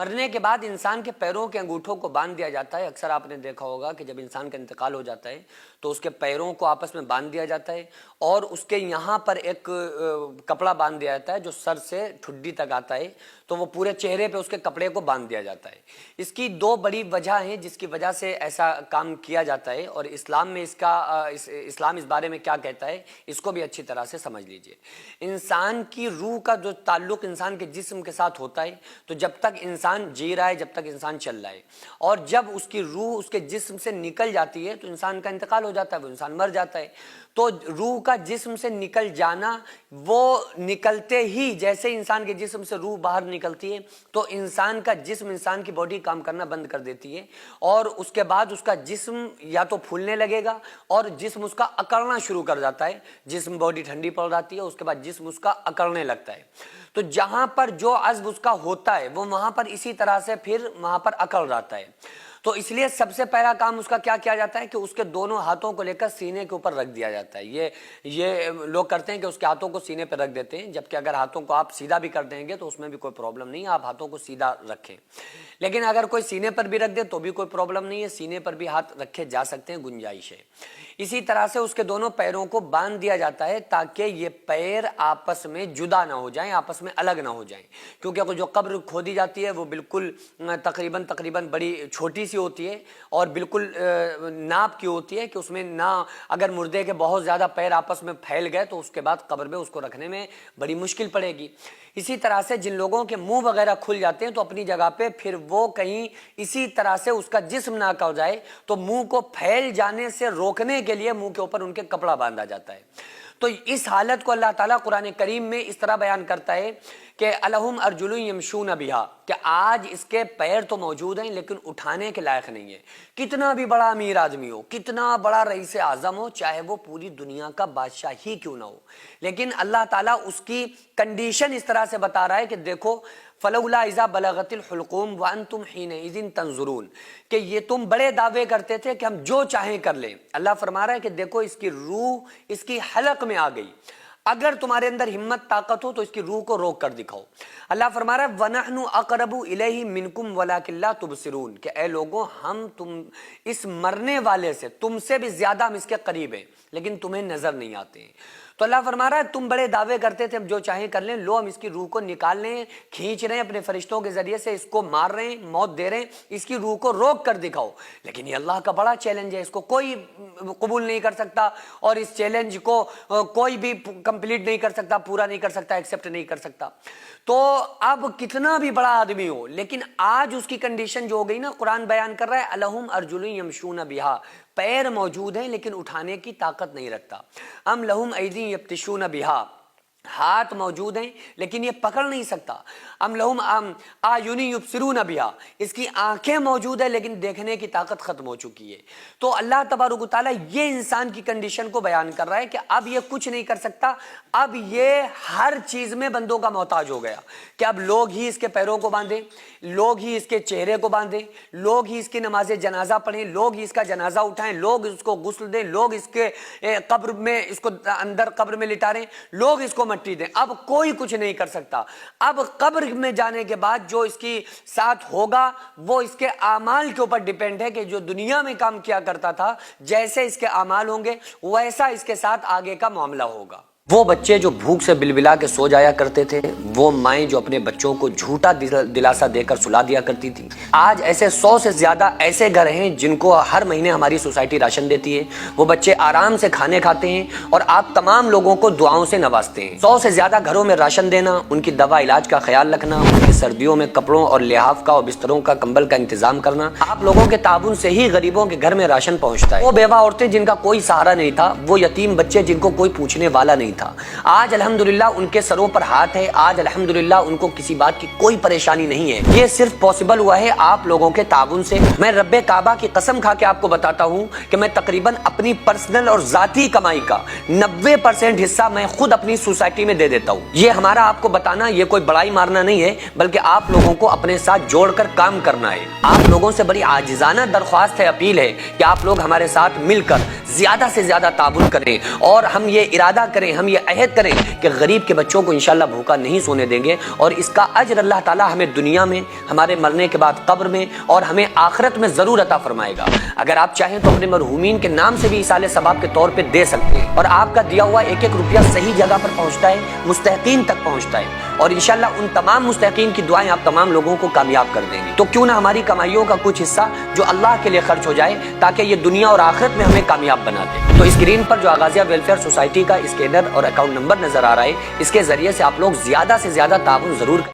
مرنے کے بعد انسان کے پیروں کے انگوٹھوں کو باندھ دیا جاتا ہے۔ اکثر آپ نے دیکھا ہوگا کہ جب انسان کا انتقال ہو جاتا ہے تو اس کے پیروں کو آپس میں باندھ دیا جاتا ہے اور اس کے یہاں پر ایک کپڑا باندھ دیا جاتا ہے جو سر سے ٹھڈی تک آتا ہے، تو وہ پورے چہرے پہ اس کے کپڑے کو باندھ دیا جاتا ہے۔ اس کی دو بڑی وجہ ہیں جس کی وجہ سے ایسا کام کیا جاتا ہے، اور اسلام میں اسلام اس بارے میں کیا کہتا ہے اس کو بھی اچھی طرح سے سمجھ لیجئے۔ انسان کی روح کا جو تعلق انسان کے جسم کے ساتھ ہوتا ہے، تو جب تک انسان جی رہا ہے، جب تک انسان چل رہا ہے، اور جب اس کی روح اس کے جسم سے نکل جاتی ہے تو انسان کا انتقال ہو جاتا ہے، وہ انسان مر جاتا ہے۔ تو روح کا جسم سے نکل جانا، وہ نکلتے ہی جیسے انسان کے جسم سے روح باہر نکلتی ہے تو انسان کا جسم، انسان کی باڈی کام کرنا بند کر دیتی ہے، اور اس کے بعد اس کا جسم یا تو پھولنے لگے گا اور جسم اس کا اکڑنا شروع کر جاتا ہے۔ جسم باڈی ٹھنڈی پڑ جاتی ہے، اس کے بعد جسم اس کا اکڑنے لگتا ہے۔ تو جہاں پر جو عضو اس کا ہوتا ہے وہ وہاں پر اسی طرح سے پھر وہاں پر اکڑ جاتا ہے۔ تو اس لیے سب سے پہلا کام اس کا کیا کیا جاتا ہے کہ اس کے دونوں ہاتھوں کو لے کر سینے کے اوپر رکھ دیا جاتا ہے۔ یہ لوگ کرتے ہیں کہ اس کے ہاتھوں کو سینے پہ رکھ دیتے ہیں، جبکہ اگر ہاتھوں کو آپ سیدھا بھی کر دیں گے تو اس میں بھی کوئی پرابلم نہیں ہے، آپ ہاتھوں کو سیدھا رکھیں۔ لیکن اگر کوئی سینے پر بھی رکھ دے تو بھی کوئی پرابلم نہیں ہے، سینے پر بھی ہاتھ رکھے جا سکتے ہیں، گنجائش ہے۔ اسی طرح سے اس کے دونوں پیروں کو باندھ دیا جاتا ہے تاکہ یہ پیر آپس میں جدا نہ ہو جائیں، آپس میں الگ نہ ہو جائیں، کیونکہ جو قبر کھودی جاتی ہے وہ بالکل تقریباً بڑی چھوٹی سی ہوتی ہے اور بالکل ناپ کی ہوتی ہے کہ اس میں نہ اگر مردے کے بہت زیادہ پیر آپس میں پھیل گئے تو اس کے بعد قبر میں اس کو رکھنے میں بڑی مشکل پڑے گی۔ اسی طرح سے جن لوگوں کے منہ وغیرہ کھل جاتے ہیں تو اپنی جگہ پہ پھر وہ کہیں اسی طرح سے اس کا جسم نہ کر جائے تو منہ کو پھیل جانے سے روکنے کے لیے منہ کے اوپر ان کے کپڑا باندھا جاتا ہے۔ تو اس حالت کو اللہ تعالیٰ قرآن کریم میں اس طرح بیان کرتا ہے کہ الہم ارجل یمشون بہا، کہ آج اس کے پیر تو موجود ہیں لیکن اٹھانے کے لائق نہیں ہے۔ کتنا بھی بڑا امیر آدمی ہو، کتنا بڑا رئیس اعظم ہو، چاہے وہ پوری دنیا کا بادشاہ ہی کیوں نہ ہو، لیکن اللہ تعالیٰ اس کی کنڈیشن اس طرح سے بتا رہا ہے کہ دیکھو فلولا اذا بلغت الحلقوم وانتم حینئذ تنظرون، کہ یہ تم بڑے دعوے کرتے تھے کہ ہم جو چاہیں کر لیں۔ اللہ فرما رہا ہے کہ دیکھو اس کی روح اس کی حلق میں آ گئی، اگر تمہارے اندر ہمت طاقت ہو تو اس کی روح کو روک کر دکھاؤ۔ اللہ فرما رہا ہے وَنَحْنُ أَقْرَبُ إِلَيْهِ مِنْكُمْ وَلَكِنْ لَا تُبْصِرُونَ، کہ اے لوگوں ہم تم اس مرنے والے سے تم سے بھی زیادہ ہم اس کے قریب ہیں لیکن تمہیں نظر نہیں آتے ہیں۔ تو اللہ فرما رہا ہے تم بڑے دعوے کرتے تھے ہم جو چاہیں کر لیں، لو ہم اس کی روح کو نکال لیں، کھینچ رہے ہیں اپنے فرشتوں کے ذریعے سے، اس کو مار رہے ہیں، موت دے رہے ہیں، اس کی روح کو روک کر دکھاؤ۔ لیکن یہ اللہ کا بڑا چیلنج ہے، اس کو کوئی قبول نہیں کر سکتا اور اس چیلنج کو کوئی بھی کمپلیٹ نہیں کر سکتا، پورا نہیں کر سکتا، ایکسپٹ نہیں کر سکتا۔ تو اب کتنا بھی بڑا آدمی ہو لیکن آج اس کی کنڈیشن جو ہو گئی نا، قرآن بیان کر رہا ہے الہم ارجل یمشون بہا، پیر موجود ہیں لیکن اٹھانے کی طاقت نہیں رکھتا۔ ام لہم ایدی یبطشون بہا، ہاتھ موجود ہیں لیکن یہ پکڑ نہیں سکتا۔ ام لہم اعین یبصرون بہا، اس کی آنکھیں موجود ہیں لیکن دیکھنے کی طاقت ختم ہو چکی ہے۔ تو اللہ تبارک و تعالیٰ یہ انسان کی کنڈیشن کو بیان کر رہا ہے کہ اب یہ کچھ نہیں کر سکتا، اب یہ ہر چیز میں بندوں کا محتاج ہو گیا کہ اب لوگ ہی اس کے پیروں کو باندھیں، لوگ ہی اس کے چہرے کو باندھیں، لوگ ہی اس کی نماز جنازہ پڑھیں، لوگ ہی اس کا جنازہ اٹھائیں، لوگ اس کو غسل دیں، لوگ اس کے قبر میں اس کو اندر قبر میں لٹاریں، لوگ اس کو مٹی دیں۔ اب کوئی کچھ نہیں کر سکتا۔ اب قبر میں جانے کے بعد جو اس کی ساتھ ہوگا وہ اس کے اعمال کے اوپر ڈیپینڈ ہے کہ جو دنیا میں کام کیا کرتا تھا جیسے اس کے اعمال ہوں گے ویسا اس کے ساتھ آگے کا معاملہ ہوگا۔ وہ بچے جو بھوک سے بلبلا کے سو جایا کرتے تھے، وہ مائیں جو اپنے بچوں کو جھوٹا دلاسا دے کر سلا دیا کرتی تھی، آج ایسے 100 سے زیادہ ایسے گھر ہیں جن کو ہر مہینے ہماری سوسائٹی راشن دیتی ہے، وہ بچے آرام سے کھانے کھاتے ہیں اور آپ تمام لوگوں کو دعاؤں سے نوازتے ہیں۔ 100 سے زیادہ گھروں میں راشن دینا، ان کی دوا علاج کا خیال رکھنا، ان کی سردیوں میں کپڑوں اور لحاف کا اور بستروں کا کمبل کا انتظام کرنا، آپ لوگوں کے تعاون سے ہی غریبوں کے گھر میں راشن پہنچتا ہے۔ وہ بیوہ عورتیں جن کا کوئی سہارا نہیں تھا، وہ یتیم بچے جن کو کوئی پوچھنے والا نہیں تھا، آج الحمدللہ ان کے سروں پر ہاتھ ہے، آج الحمدللہ ان کو کسی بات کی کوئی پریشانی نہیں ہے۔ یہ صرف پاسبل ہوا ہے آپ لوگوں کے تعاون سے۔ میں رب کعبہ کی قسم کھا کے آپ کو بتاتا ہوں کہ میں تقریباً اپنی پرسنل اور ذاتی کمائی کا 90% حصہ میں خود اپنی سوسائٹی میں دے دیتا ہوں۔ یہ ہمارا آپ کو بتانا یہ کوئی بڑائی مارنا نہیں ہے، بلکہ آپ لوگوں کو اپنے ساتھ جوڑ کر کام کرنا ہے۔ آپ لوگوں سے بڑی عاجزانہ درخواست ہے، اپیل ہے کہ آپ لوگ ہمارے ساتھ مل کر زیادہ سے زیادہ تعاون کریں اور ہم یہ ارادہ کریں، ہم یہ عہد کریں کہ غریب کے بچوں کو انشاءاللہ بھوکا نہیں سونے دیں گے، اور اس کا اجر اللہ تعالیٰ ہمیں دنیا میں، ہمارے مرنے کے بعد قبر میں، اور ہمیں آخرت میں ضرور عطا فرمائے گا۔ اگر آپ چاہیں تو اپنے مرحومین کے نام سے بھی ایصال ثواب کے طور پہ دے سکتے ہیں، اور آپ کا دیا ہوا ایک ایک روپیہ صحیح جگہ پر پہنچتا ہے، مستحقین تک پہنچتا ہے، اور انشاءاللہ ان تمام مستحقین کی دعائیں آپ تمام لوگوں کو کامیاب کر دیں گی۔ تو کیوں نہ ہماری کمائیوں کا کچھ حصہ جو اللہ کے لیے خرچ ہو جائے، تاکہ یہ دنیا اور آخرت میں ہمیں کامیاب بنا دے۔ تو اسکرین پر جو آغازیہ ویلفیئر سوسائٹی کا اسکینر اور اکاؤنٹ نمبر نظر آ رہا ہے، اس کے ذریعے سے آپ لوگ زیادہ سے زیادہ تعاون ضرور